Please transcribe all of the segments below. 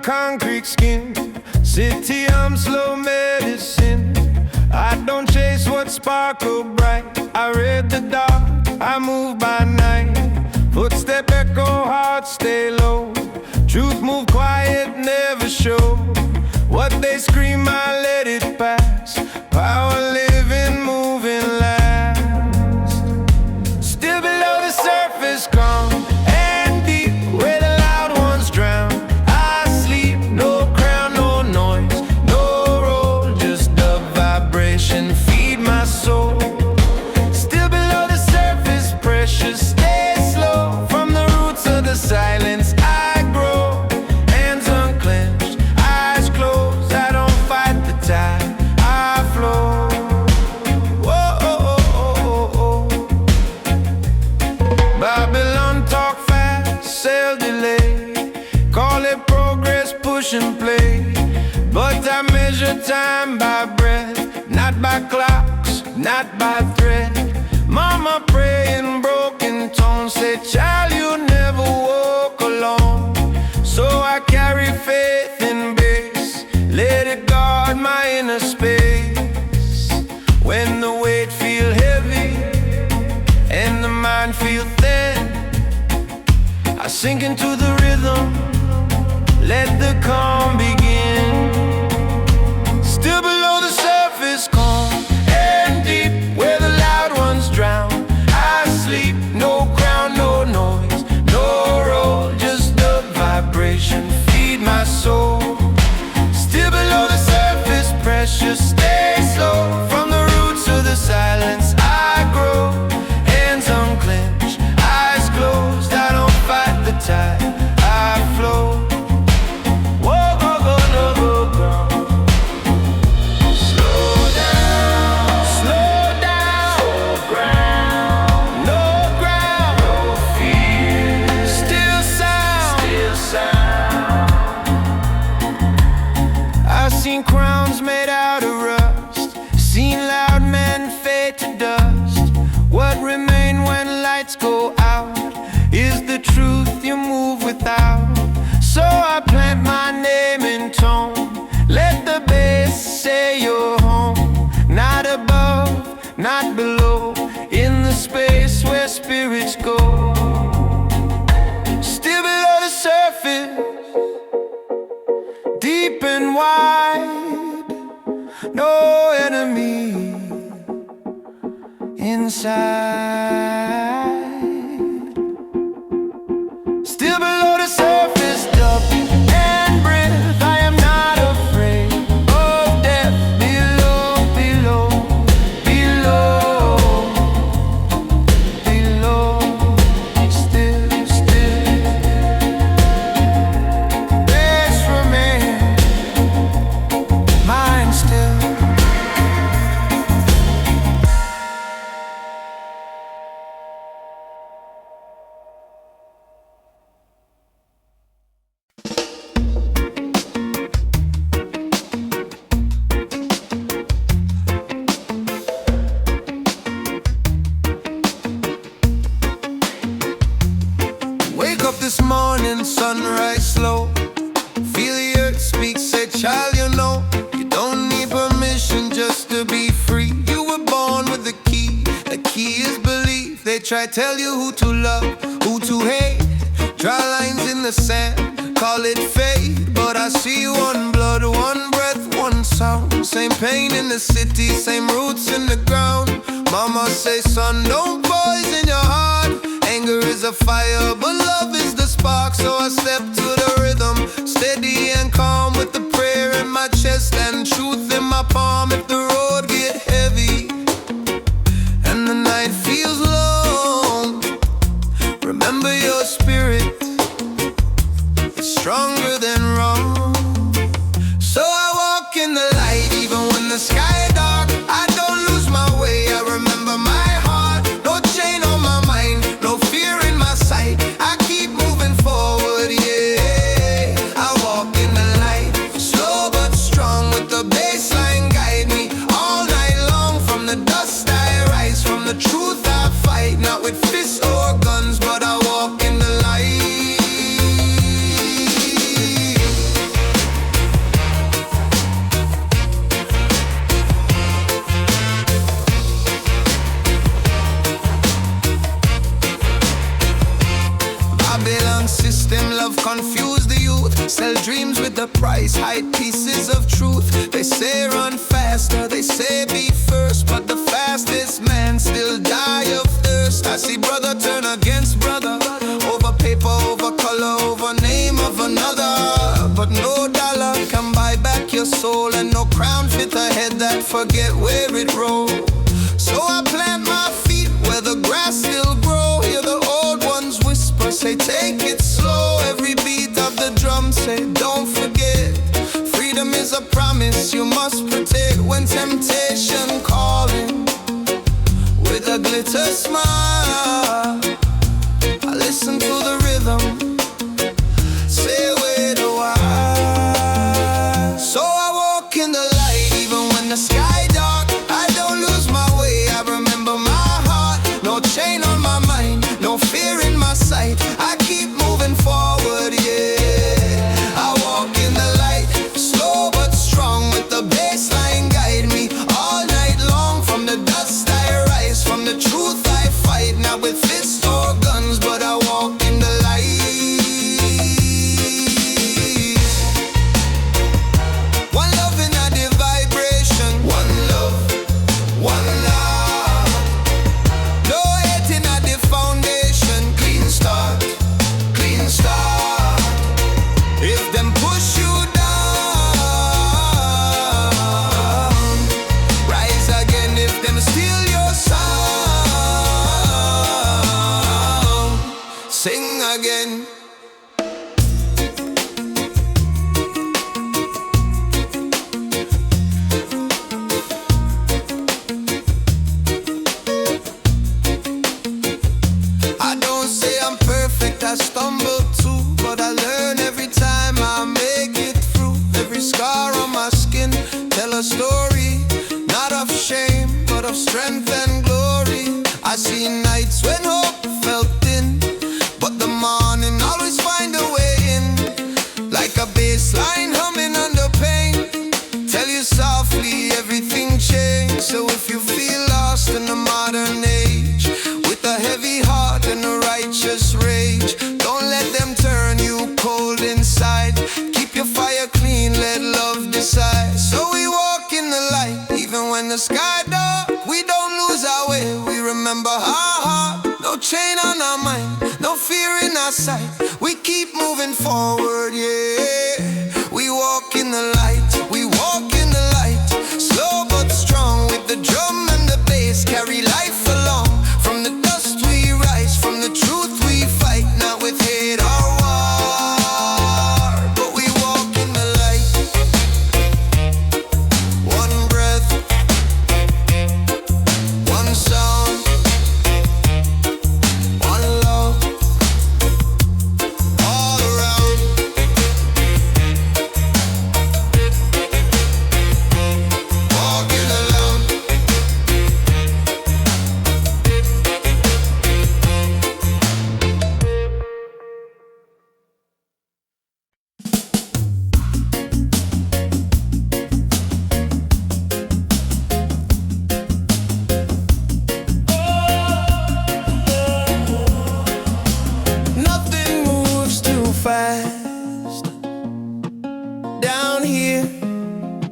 concrete skin. City, I'm slow medicine. I don't chase what sparkle bright. I read the dark, I move by night. Footstep echo, heart stay low. Truth move quiet, never show. What they scream, I let it pass. Power living, moving last. Still below the surface, calm and deep, where the loud ones drown. I sleep, no crown, no noise, no role, just a vibration, feed my soul. Still below the surface, precious, stay slow. From the roots of the silence I grow. Hands unclenched, eyes closed, I don't fight the tide, I flow. Whoa, oh, oh, oh, oh. Babylon talk fast, sail delay. Call it progress, push and play. But I measure time by breath, not by clocks, not by thread. Mama pray in broken tones, said, child, you never walk alone. So I carry faith in base, let it guard my inner space. When the weight feel heavy and the mind feel thin, I sink into the rhythm, let the calm begin. Still below the surface, calm and deep, where the loud ones drown. I sleep, no crown, no noise, no role, just a vibration, feed my soul. Still below the surface, precious, stay slow. From the roots of the silence I grow. Hands unclenched, eyes closed, I don't fight the tide, I flow. Whoa, go, go, no, go, go. Slow down, slow down. No ground, no fear. Still sound, still sound. I've seen crowns made out of rust, seen loud men fade to dust. What remain when lights go out is the truth you move without. So I plant my name in tone, let the bass say you're home. Not above, not below, in the space where spirits go. Still below the surface, deep and wide, no enemy inside. Still below the surface, dub and breath, I am not afraid of death. Below, below, below, below, still, still. Rest remain, mind still. Wake up this morning, sunrise slow. Feel the earth speak, say, child, you know you don't need permission just to be free. You were born with the key is belief. They try tell you who to love, who to hate. Draw lines in the sand, call it fate. But I see one blood, one breath, one sound. Same pain in the city, same roots in the ground. Mama say, son, don't poison your heart. Anger is a fire, but love is the spark. So I step to the rhythm, steady and calm, with the prayer in my chest and truth in my palm. If the road get heavy and the night feels long, remember your spirit is stronger than wrong. So I walk in the light even when the sky dark. I don't lose my way, I remember my heart. No chain on my mind, no fear in my sight. I keep moving forward, yeah. Sell dreams with the price, hide pieces of truth. They say run faster, they say be first, but the fastest man still die of thirst. I see brother turn against brother, over paper, over color, over name of another. But no dollar can buy back your soul, and no crown fit a head that forget where it rolled. So I plant my feet where the grass still grow. Hear the old ones whisper, say take it slow. Every beat of the drum say don't forget, freedom is a promise you must protect. When temptation calling with a glitter smile, I listen to the rhythm, say wait a while. So I walk in the light even when the sky dark. I don't lose my way, I remember my heart. No chain on my mind, no fear in my sight. I keep moving forward, yeah. I walk in the light, slow but strong, with the baseline guide me all night long. From the dust I rise, from the truth I fight, not with fists or guns, but I walk in the light. One love in a the vibration, one love, one love. No hate in a the foundation, clean start, clean start. If them push you down, rise again. If them steal your sound, sing again. I don't say I'm perfect, I stumble too, but I learn every time I make it through. Every scar on my skin tell a story, not of shame, but of strength and glory. I see nights when hope felt thin, but the morning always find a way in. Like a bass line humming under pain, tell you softly everything changed. So if you feel lost in the modern age, with a heavy heart and a righteous rage, don't let them turn you cold inside. Keep your fire clean, let love decide. So we walk in the light, even when the sky dark. We don't lose our way, we remember our heart. No chain on our mind, no fear in our sight. We keep moving forward, yeah. We walk in the light, we walk in the light. Slow but strong, with the drum and the bass, carry life along. From the dust we rise, from the truth we fight, not with hate or war, but we walk in the light. One breath, one sound, one love, all around. Walking alone. Nothing moves too fast down here.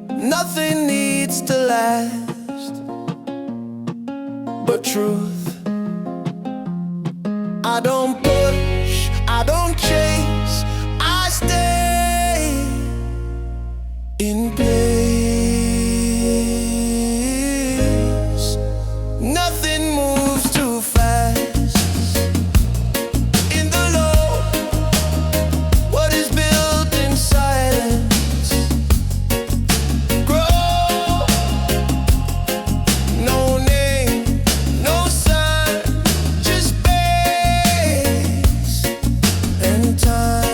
Nothing needs to last but truth. I don't push, I don't chase, I stay in place. Nothing moves too fast. In the low, what is built in silence grow. No name, no sign, just space and time.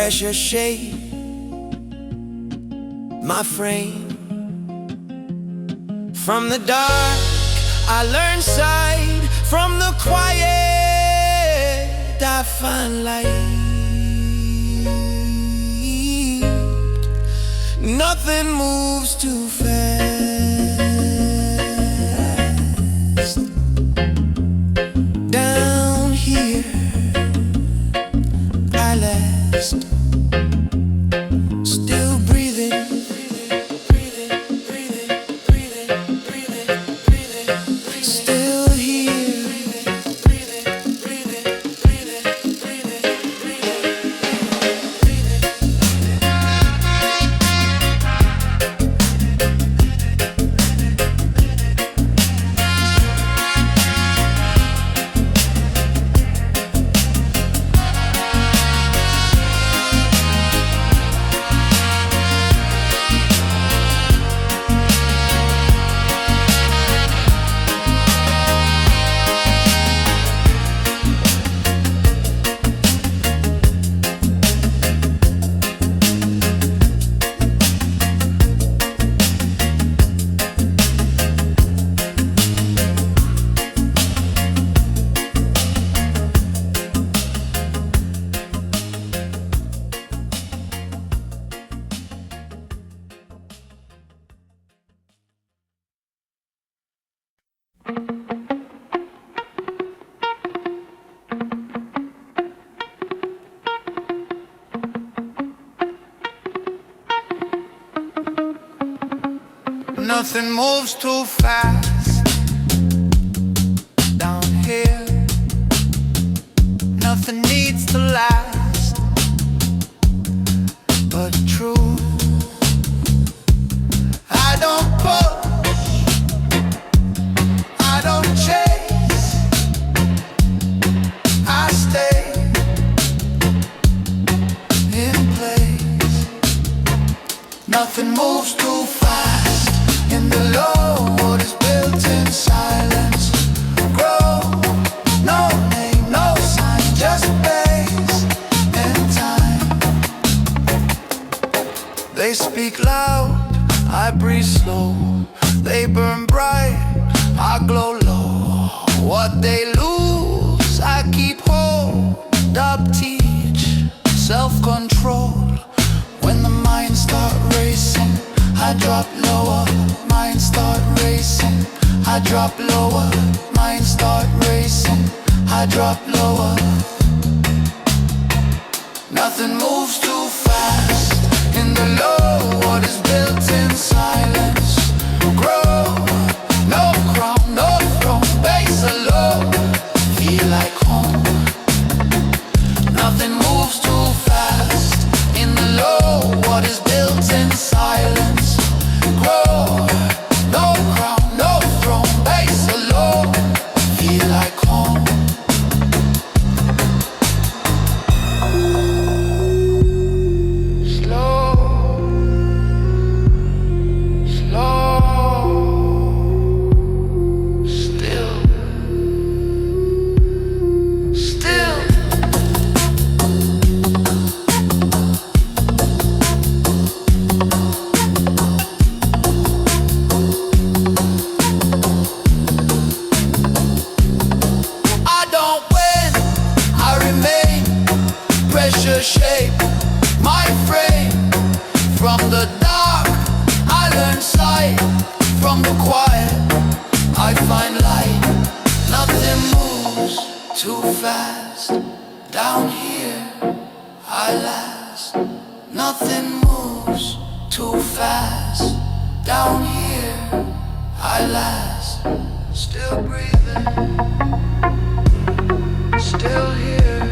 Pressure shape my frame. From the dark I learn sight. From the quiet I find light. Nothing moves too fast. Down here I last. Still breathing, breathing, breathing, breathing, breathing, breathing, breathing. Still here, breathing, breathing, breathing, breathing, breathing, nothing moves too fast. Down here, nothing needs to last. But true, I don't push, I don't chase, I stay in place. Nothing moves too fast. In the low, what is built in silence. Grow, no name, no sign, just space and time. They speak loud, I breathe slow. They burn bright, I glow low. What they lose, I keep hold up, teach self-control. When the mind start racing, I drop lower, mind start racing. I drop lower, mind start racing. I drop lower. Nothing moves too fast. In the low, what is built in silence. Grow, no crown, no throne, base alone. Feel like home. Nothing moves too fast. In the low, what is built in silence. Grow, no crown, no throne, base alone. Feel like home. Slow, slow, still, still. Pressure shape my frame. From the dark I learn sight. From the quiet I find light. Nothing moves too fast. Down here I last. Nothing moves too fast. Down here I last. Still breathing, still here,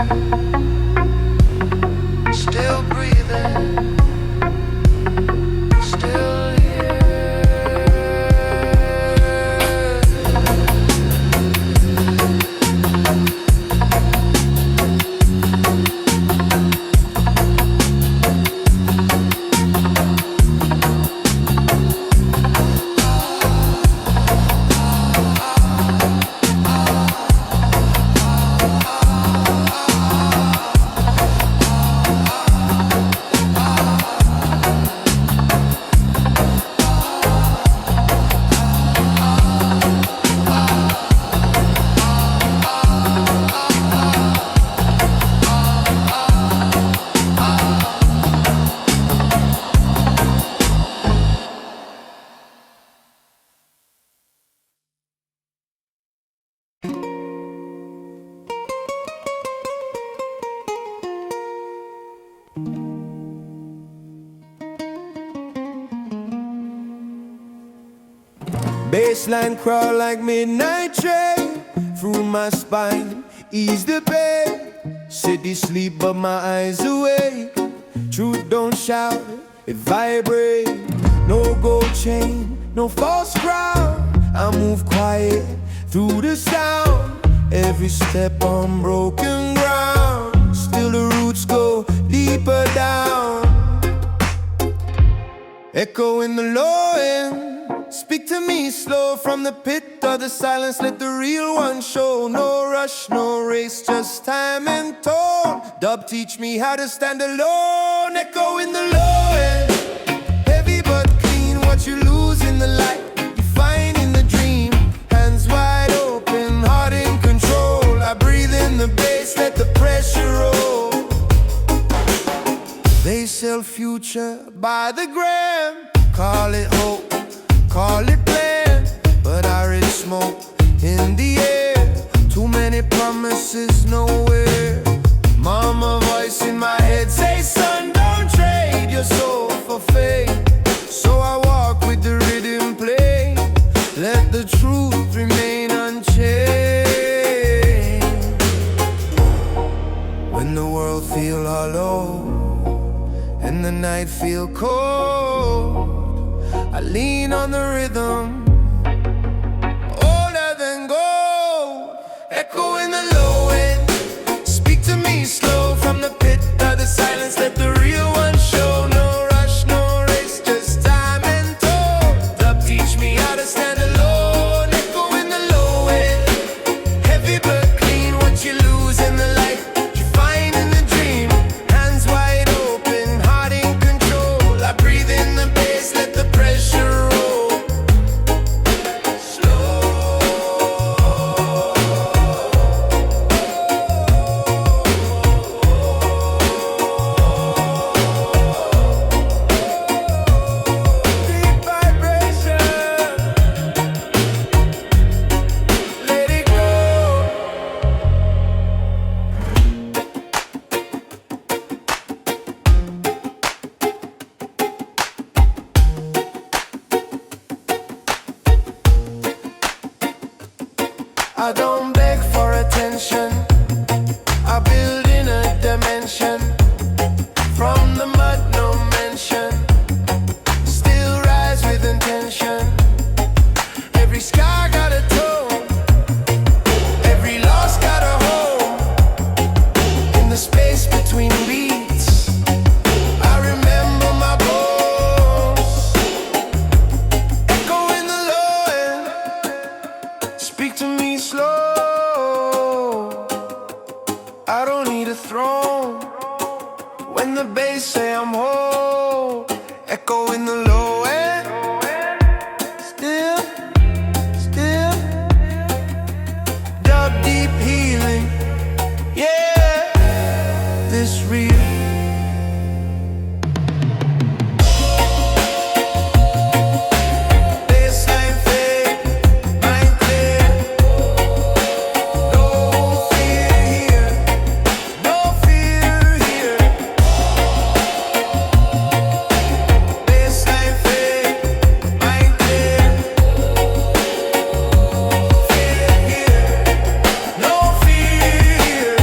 still breathing, still Baseline crawl like midnight train through my spine, ease the pain. City sleep but my eyes awake. Truth don't shout, it vibrate. No gold chain, no false crown. I move quiet through the sound. Every step on broken ground. Still the roots go deeper down. Echo in the low end. Speak to me slow from the pit of the silence. Let the real one show. No rush, no race, just time and tone. Dub teach me how to stand alone. Echo in the low end. Heavy but clean, what you lose in the light you find in the dream. Hands wide open, heart in control. I breathe in the bass, let the pressure roll. They sell future by the gram. Call it hope, call it plan, but I read smoke in the air. Too many promises nowhere. Mama voice in my head say, son, don't trade your soul for fame. So I walk with the rhythm play. Let the truth remain unchanged. When the world feel hollow and the night feel cold, I lean on the rhythm, older than gold. Echo in the low end. Speak to me slow from the pit of the silence. Let the real one show. No rush, no race, just time and tone. Dub teach me how to stand alone. Echo in the low end. Heavy but clean, what you lose in the light you find in the dream. Hands wide open, heart in control. I breathe in the bass, let the pressure roll. Slow. Deep vibration. Let it go. I don't beg for attention. I build in a dimension. From the mud, no mention. Still rise with intention. Every sky got a tone. Every loss got a home. In the space between beats, I remember my bones. Echo in the low end. Speak to me slow. I don't need a throne. When the bass say I'm whole. Echo in the low end. Still, still. Dub deep healing. Yeah, this real. Baseline fade, mind clear. No fear here, no fear here. Baseline fade, mind clear. Fear here, no fear here.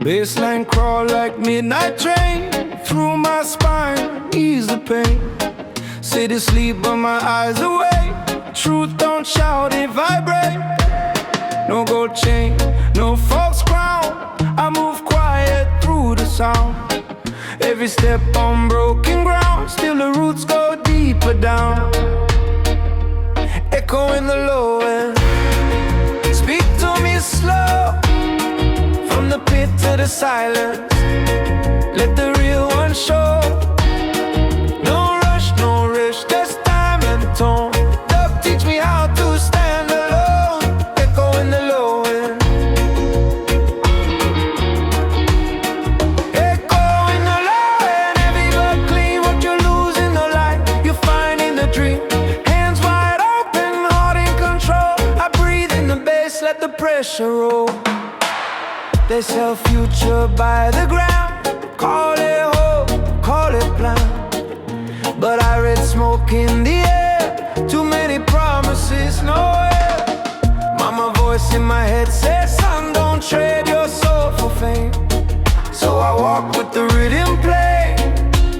Baseline crawl like midnight train through my spine, ease the pain. City sleep but my eyes awake. Truth don't shout, it vibrate. No gold chain, no false crown. I move quiet through the sound. Every step on broken ground. Still the roots go deeper down. Echo in the low end. Speak to me slow. the pit to the silence, let the real one show. No rush, no rush, just time and tone. Love teach me how to stand alone, echo in the low end. Echo in the low end, heavy but clean. What you lose in the light, you find in the dream. Hands wide open, heart in control. I breathe in the bass, let the pressure roll. They sell future by the ground, call it hope, call it plan. But I read smoke in the air, too many promises, nowhere. Mama voice in my head says, son, don't trade your soul for fame. So I walk with the rhythm play,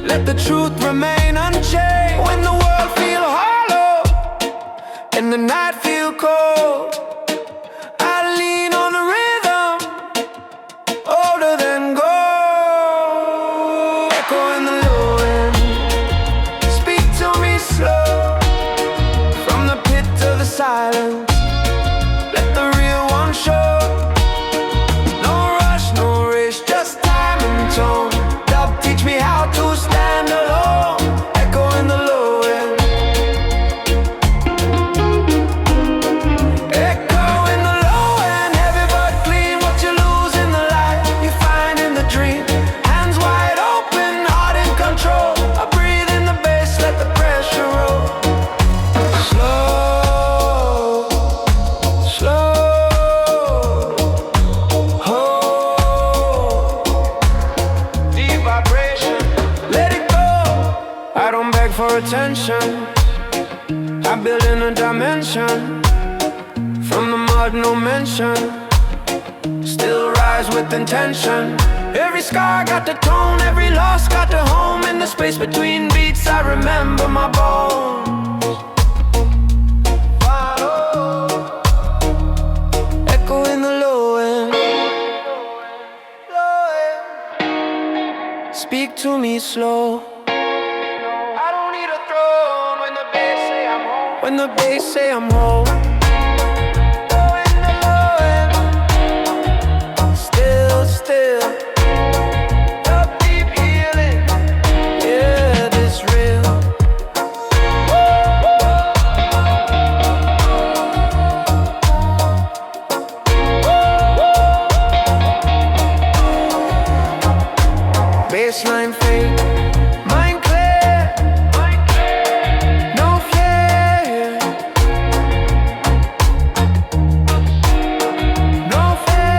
let the truth remain unchained. When the world feel hollow and the night feel cold, I lean on the rhythm, older than gold. Echo in the low end, speak to me slow. From the pit to the silence, let the real one show. No rush, no race, just time and tone. Love teach me how to stand alone. Echo in the low end. Echo in the low end, heavy but clean. What you lose in the light, you find in the dream. Hands wide open, heart in control. I breathe in the bass, let the pressure roll. Slow, slow, hold. Deep vibration, let it go. I don't beg for attention, I build in a dimension. From the mud, no mention, still rise with intention. Every scar got the tone, every loss got the home. In the space between beats, I remember my bones. Echo in the low end, speak to me slow. I don't need a throne when the bass say I'm home. When the bass say I'm home. Still, up deep healing, yeah, this real. Baseline fade, mind clear, no fear, no fear.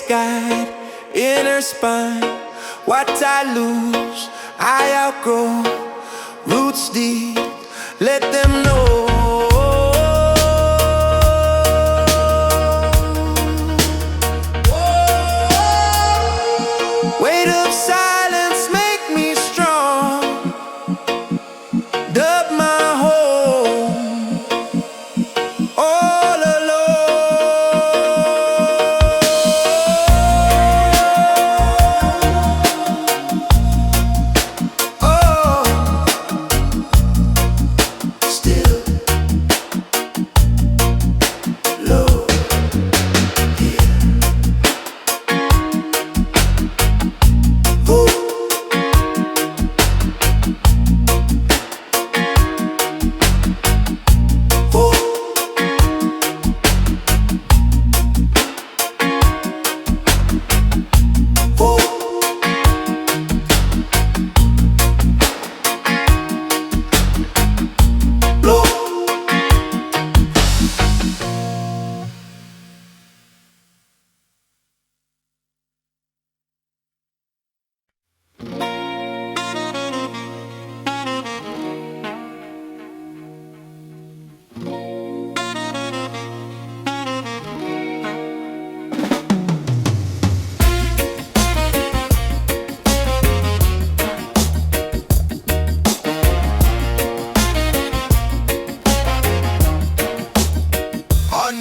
guide, inner spine. What I lose, I outgrow. Roots deep, let them know. Weight of silence make me strong. Dub my home all alone. Oh, still low here. Ooh.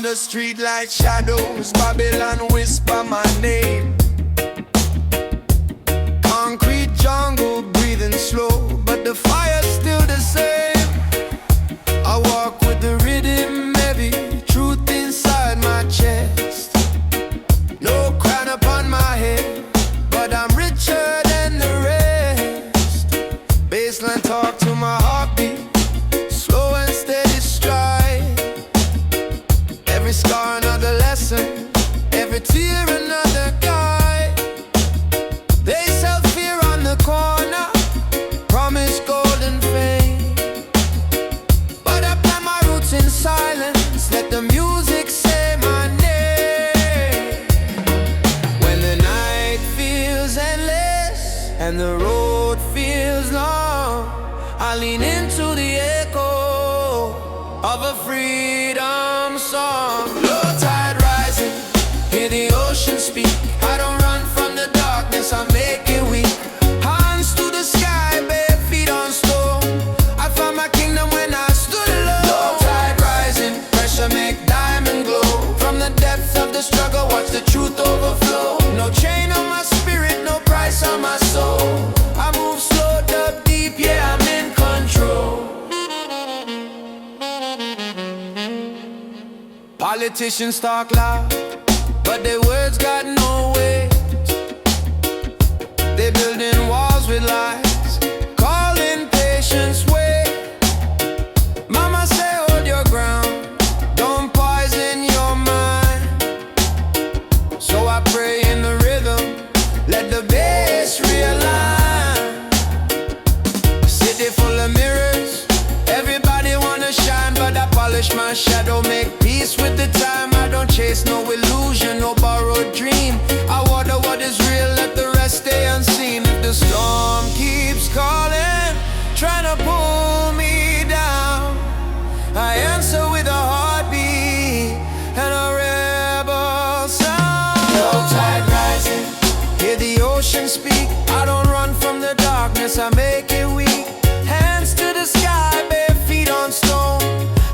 The street light shadows, Babylon whisper my name. Concrete jungle breathing slow, but the fire's still the same. I walk with the rhythm heavy, truth inside my chest. No crown upon my head, but I'm richer than the rest. Baseline talk to my heartbeat, slow and steady stride. Every scar another lesson, every tear another guide. They sell fear on the corner, promise golden fame. But I plant my roots in silence, let the music say my name. When the night feels endless and the road feels long, I lean into the echo of a freedom song. Low tide rising, hear the ocean speak. I don't run from the darkness, I make it weak. Hands to the sky, bare feet on stone. I found my kingdom when I stood alone. Low tide rising, pressure make diamond glow. From the depths of the struggle, watch the truth overflow. No chain on my spirit, no price on my soul. I move slow, dub deep, yeah, I'm in control. Politicians talk loud, but their words got no weight. They building walls with lies, calling patience wait. Mama say hold your ground, don't poison your mind. So I pray in the rhythm, let the bass realign. City full of mirrors, everybody wanna shine, but I polish my shadow, make peace with the time. I don't chase no illusion, no borrowed dream. I water what is real, let the rest stay unseen. If the storm keeps calling, trying to pull me down, I answer with a heartbeat and a rebel sound. Low tide rising, hear the ocean speak. I don't run from the darkness, I make it weak. Hands to the sky, bare feet on stone.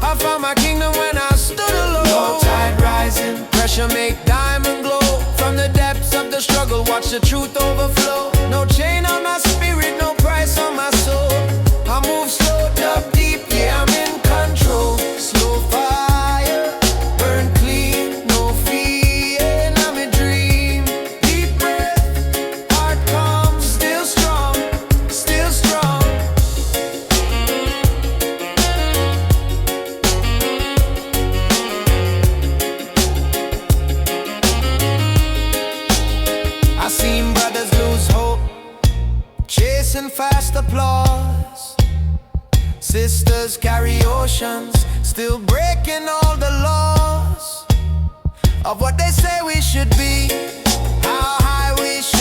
I found my kingdom when I stood alone. Low tide rising, pressure make diamond glow. From the depths of the struggle, watch the truth overflow. No chain on my spirit, no price on my soul. I move slow, dub deep, yeah, I'm in control. Slow fire, burn clean, no fear, I'm a dream. Deep breath, heart calm, still strong, still strong. I seen brothers lose hope, chasing fast applause. Sisters carry oceans, still breaking all the laws of what they say we should be.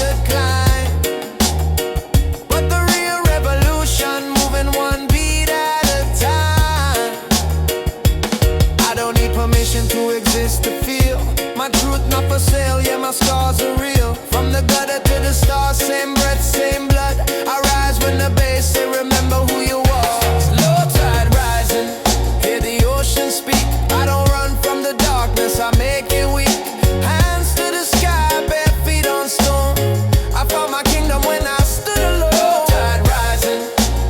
the climb. But the real revolution, moving one beat at a time. I don't need permission to exist to feel. My truth not for sale, yeah, my scars are real. From the gutter to the stars, same breath, same blood. I rise when the bass say remember who you are. Low tide rising, hear the ocean speak. I don't run from the darkness, I make it weak. Hands to the sky, bare feet on stone. I found my kingdom when I stood alone. Low tide rising,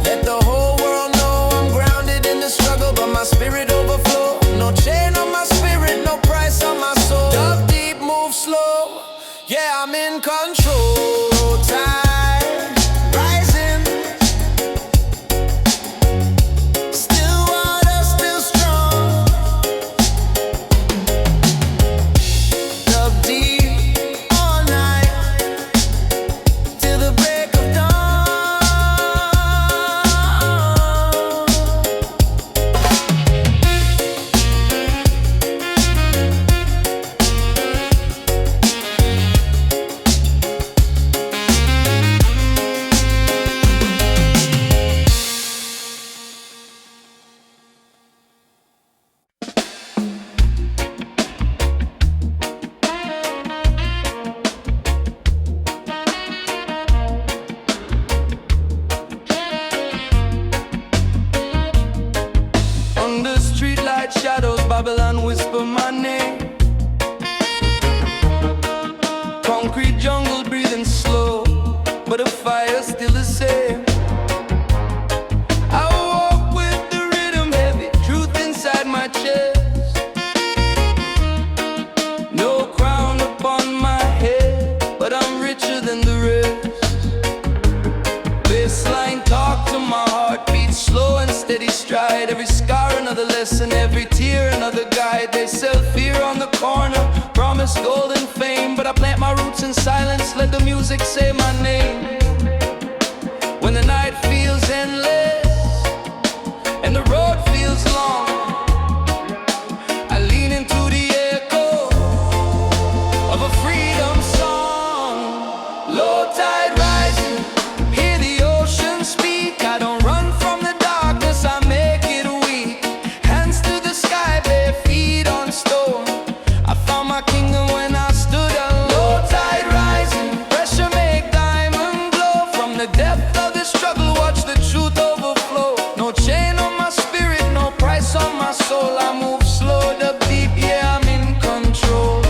let the whole world know I'm grounded in the struggle, but my spirit overflow. No chain on my spirit, no price on my soul. Dug deep, move slow, yeah, I'm in control. Tide rising, still water, still strong. Dug deep all night till the break of dawn. Under streetlight shadows, Babylon whisper my name. Concrete jungle breathing slow, but the fire's still the same. I walk with the rhythm heavy, truth inside my chest. No crown upon my head, but I'm richer than the rest. Baseline talk to my heart, beat slow and steady stride. Every scar another lesson, every tear another guide. They sell fear on the corner, promise gold and fame, but I plant my roots in silence, let the music say my name. When the night feels endless and the road feels long, I lean into the echo of a freedom song. Low tide rising, hear the ocean speak. I don't run from the darkness, I make it weak. Hands to the sky, bare feet on stone. I found my kingdom when I stood alone. Low tide rising, pressure make diamond glow. From the depth of the struggle, watch the truth overflow. No chain on my spirit, no price on my soul. I move slow, the deep, yeah, I'm in control.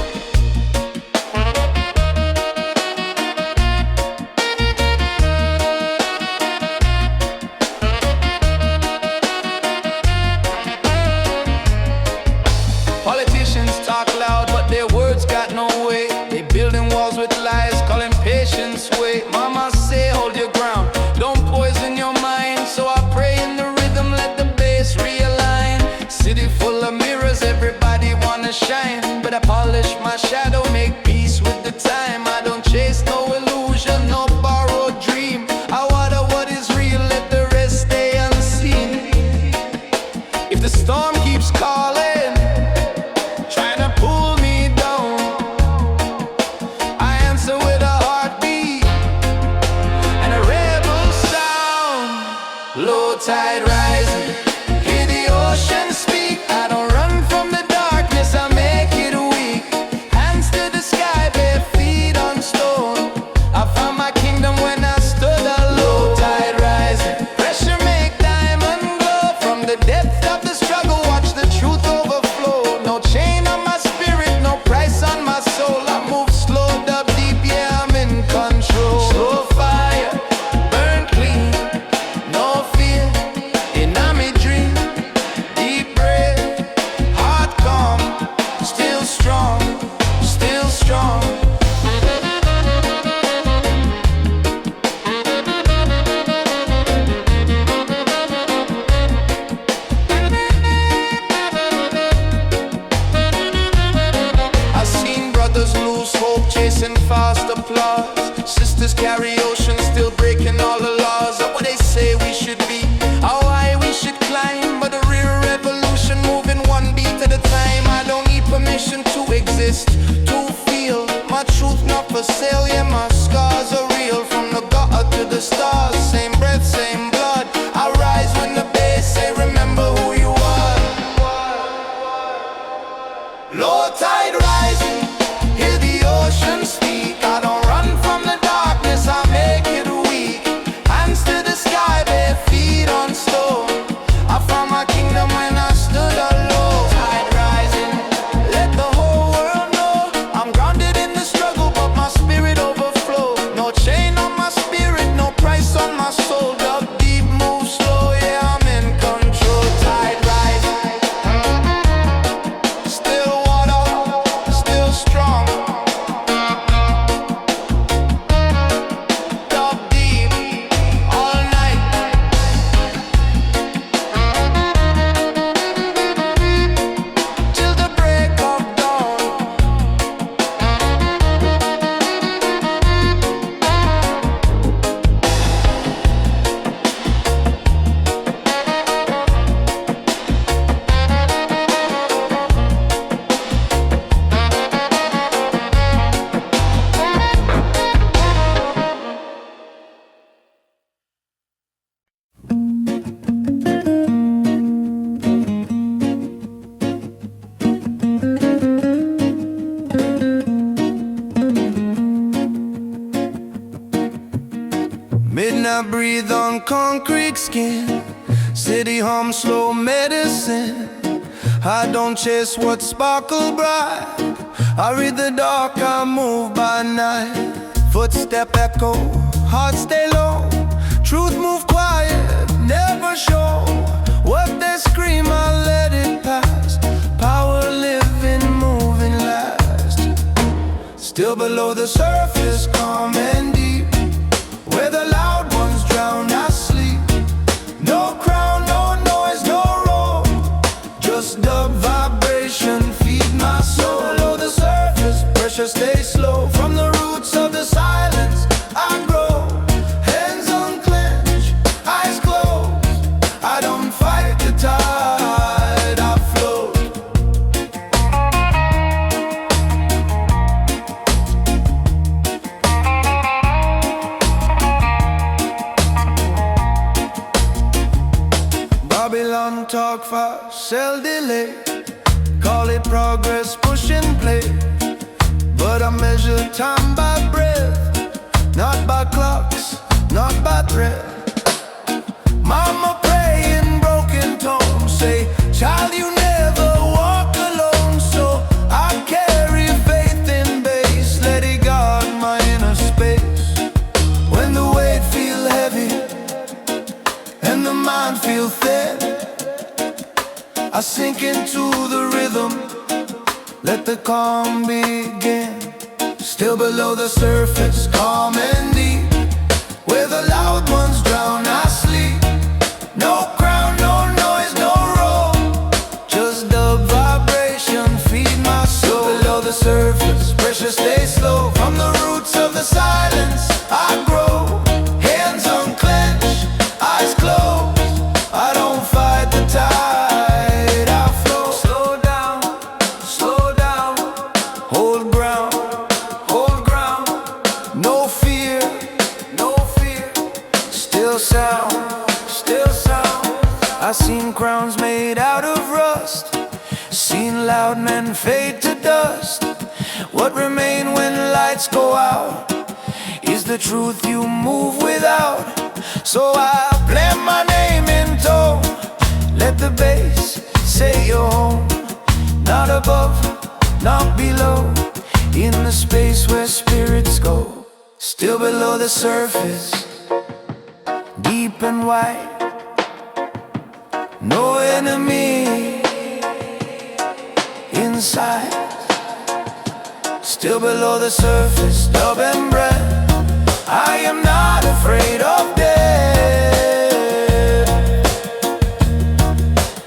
Politicians talk loud, but their words got no weight. They building walls with lies, calling patience way. Mama say hold your ground, don't poison your mind. So I pray in the rhythm, let the bass realign. City full of mirrors, everybody wanna shine, but I polish my shadow, make peace with the time. I don't chase no illusion, no borrowed dream. I water what is real, let the rest stay unseen. If the storm keeps calling, trying to pull me down, I answer with a heartbeat and a rebel sound. Low tide rising, hear the ocean speak. I don't run from the darkness, I make it weak. Hands to the sky, bare feet on stone. I found my kingdom when I stood alone. Low tide rising, pressure make diamond glow. From the depth of the struggle, watch the truth overflow. No chain on my spirit, no price on my soul. I move slow, dub deep, yeah, I'm in control. Slow fire, burn clean, no fear, in my dream. Deep breath, heart calm, still strong, still strong. I've seen brothers lose hope, chasing fast applause. Sisters carry oceans, still breaking all the laws of what they say we should be, how high we should climb. But the real revolution, moving one beat at a time. I don't need permission to exist, to feel. My truth not for sale, yeah, my scars I breathe on concrete skin. City hum, slow medicine. I don't chase what sparkle bright. I read the dark, I move by night. Footstep echo, heart stay low. Truth move quiet, never show. What they scream, I let it pass. Power living, moving last. Still below the surface, calm and deep. Where the loud ones drown, I sleep. No crown, no noise, no roar. Just dub vibration, feed my soul. Below the surface, pressure stays slow. From the roots of the silence, I grow. Hands unclenched, eyes closed. I don't fight the tide, I float. Babylon talk fast, sell delay. Call it progress, push and play. But I measure time by breath, not by clocks, not by thread. Mama pray in broken tones, say, child, you never walk alone. So I carry faith in base, let it guard my inner space. When the weight feel heavy and the mind feel thin, I sink into the rhythm, let the calm begin. Still below the surface, calm and deep. Where the loud ones drown, I sleep. No crown, no noise, no roar. Just the vibration, feed my soul. Below the surface, pressure stays slow. From the roots of the silence, I grow. Hands unclenched, eyes closed. I don't fight the tide, I flow. Slow down, hold ground. No fear, still sound. I seen crowns made out of rust, seen loud men fade to dust. What remain when lights go out is the truth you move without. So I blend my name in tone, let the bass say you're home. Not above, not below, in the space where spirits go. Still below the surface, deep and wide. No enemy inside. Still below the surface, dub and breath. I am not afraid of death.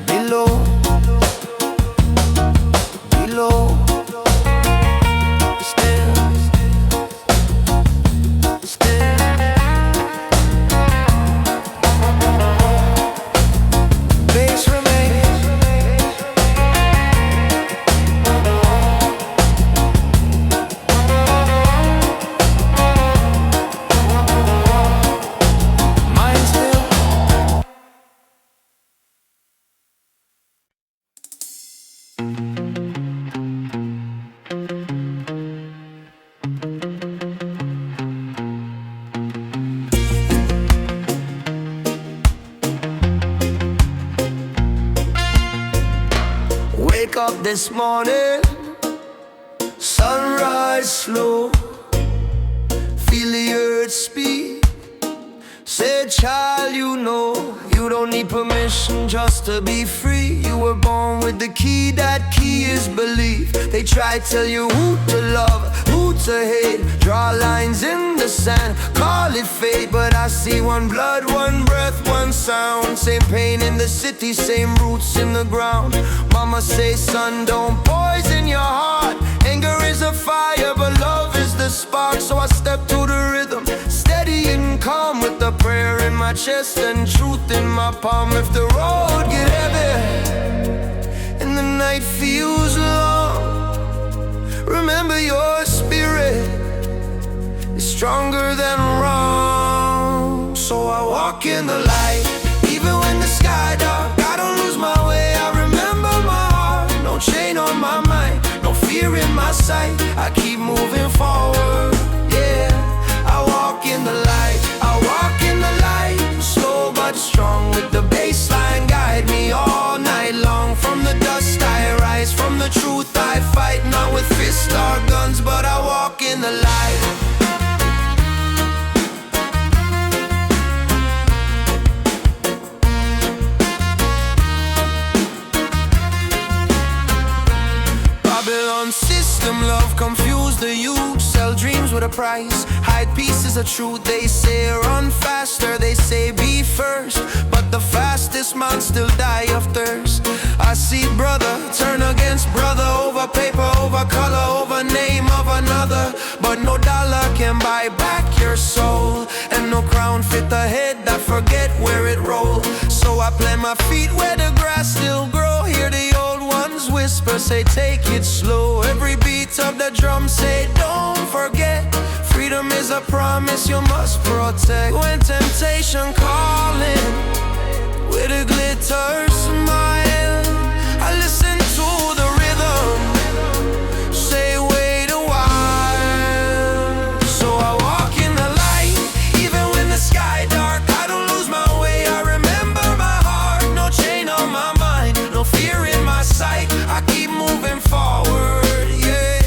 Below, base remains. Mind still. Wake up this morning, sunrise slow. Feel the earth speak. Say, child, you know you don't need permission just to be free. You were born with the key, that key is belief. They try to tell you who to love, who to hate. Draw lines in the sand, call it fate. But I see one blood, one breath, one sound. Same pain in the city, same roots in the ground. Mama say, son, don't poison your heart. Anger is a fire, but love is the spark. So I step to the rhythm, steady and calm, with the prayer in my chest and truth in my palm. If the road get heavy and the night feels long, remember your spirit is stronger than wrong. So I walk in the light, even when the sky dark. I don't lose my way, I remember my heart. No chain on my mind, no fear in my sight. I keep moving forward, yeah. I walk in the light, I walk in the light. truth I fight, not with fists or guns, but I walk in the light. Babylon system, love confuse the youth. Sell dreams with a price, hide pieces of truth. They say run faster, they say be first, but the fastest man still die of thirst. I see brother turn against brother, over paper, over color, over name of another. But no dollar can buy back your soul, and no crown fit the head that forget where it rolled. So I plant my feet where the grass still grow. Hear the old ones whisper, say take it slow. Every beat of the drum say don't forget, freedom is a promise you must protect. When temptation calling, with a glitter smile, I listen to the rhythm, say wait a while. So I walk in the light, even when the sky dark. I don't lose my way, I remember my heart. No chain on my mind, no fear in my sight. I keep moving forward, yeah.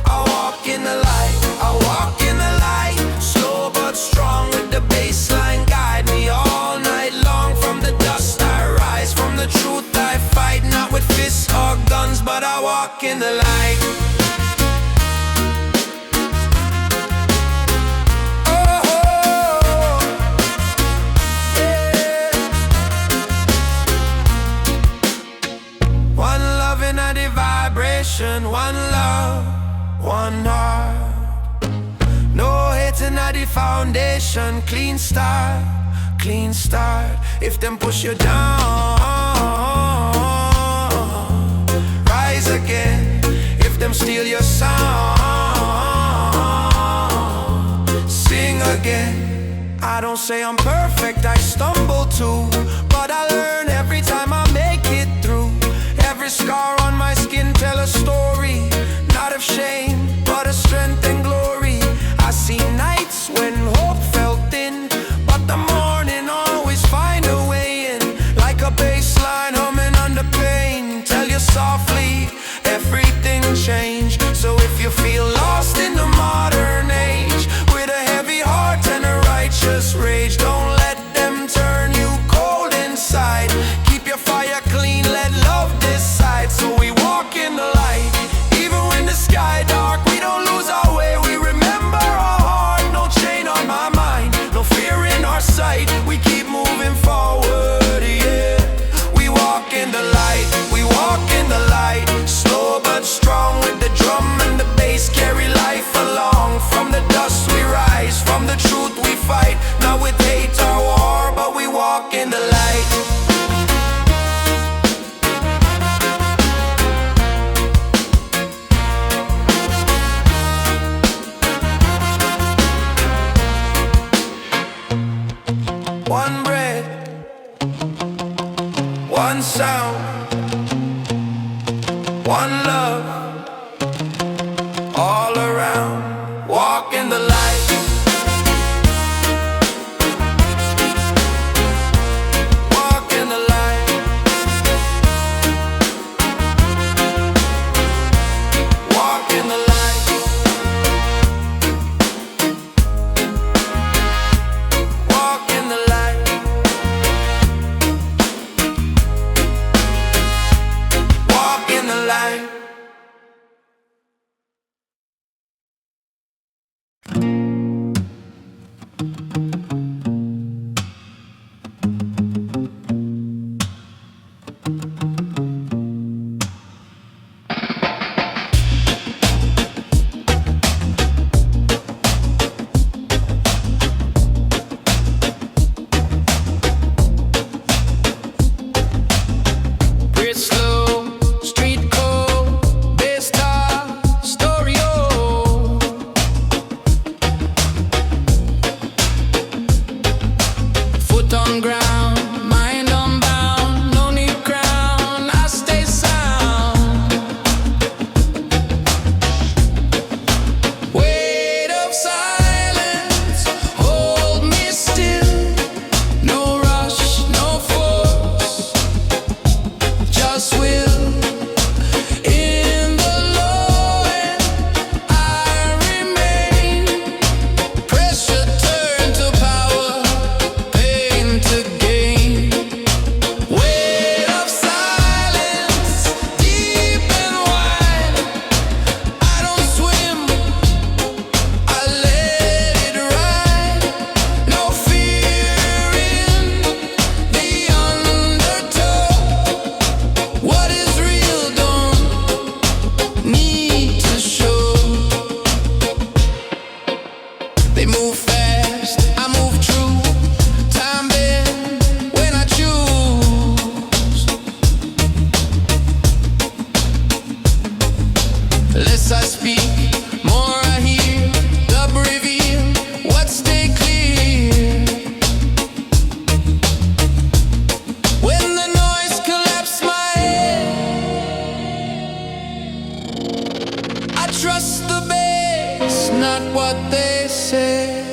I walk in the light, I walk in the light. Slow but strong with the bass line guide me all night long. From the dust I rise, from the truth I fight, not with fists or guns, but I walk in the light. Oh, yeah. One love in a vibration, one love, one heart. No hating at the foundation, clean start, clean start. If them push you down, rise again. If them steal your sound, sing again. I don't say I'm perfect, I stumble too, but I learn every time I make it through. Every scar on my skin tell a story, not of shame, but of strength and glory. I see nights when hope felt thin, but the morning always find a way in. Like a bass line humming under pain, tell you softly, everything changed. So if you feel lost in the modern age, with a heavy heart and a righteous rage, don't let them turn you cold inside. Keep your fire clean, let love decide. So we walk in the light, even when the sky dark. We don't lose our way, we remember our heart. No chain on my mind, no fear in our sight. We keep moving forward, yeah. We walk in the light, we walk in the light. Slow but strong with the drum and the bass, carry life along. From the dust we rise, from the truth we fight, not with hate or war, but we walk in the light. One breath, one sound, one love, all around. Walk in the light. Walk in the light. Walk in the light. Walk in the light. Walk in the light. less I speak, more I hear. Dub reveal what stay clear. When the noise collapses my head, I trust the bass, not what they say.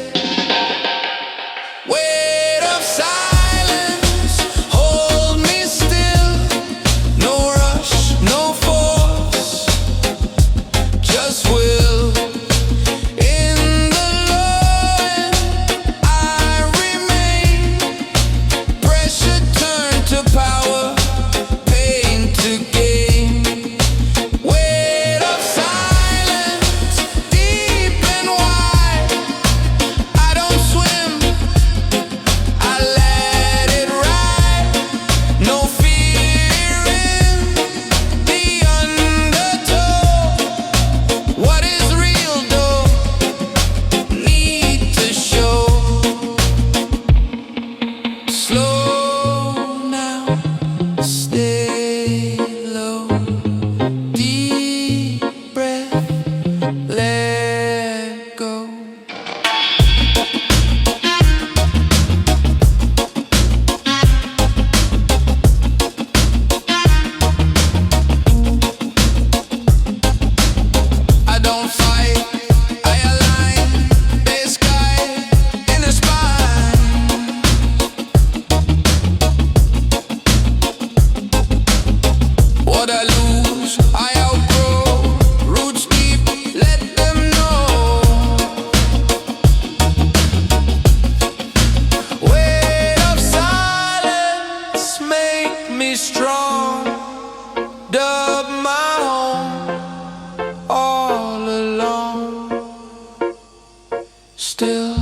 Weight of silence, hold me still. No rush, no force, just will. In the low end, I remain. Pressure turned to power, pain to gain. Weight of silence, deep and wide. I don't swim, I let it ride. No fear in the undertow. What is real though, need to show. Slow now, stay low. Deep breath, let go. I don't fight, I align. There's sky in the spine. What I lose, I outgrow. Roots deep, let them know. Weight of silence, make me strong. Dub my home all alone. Still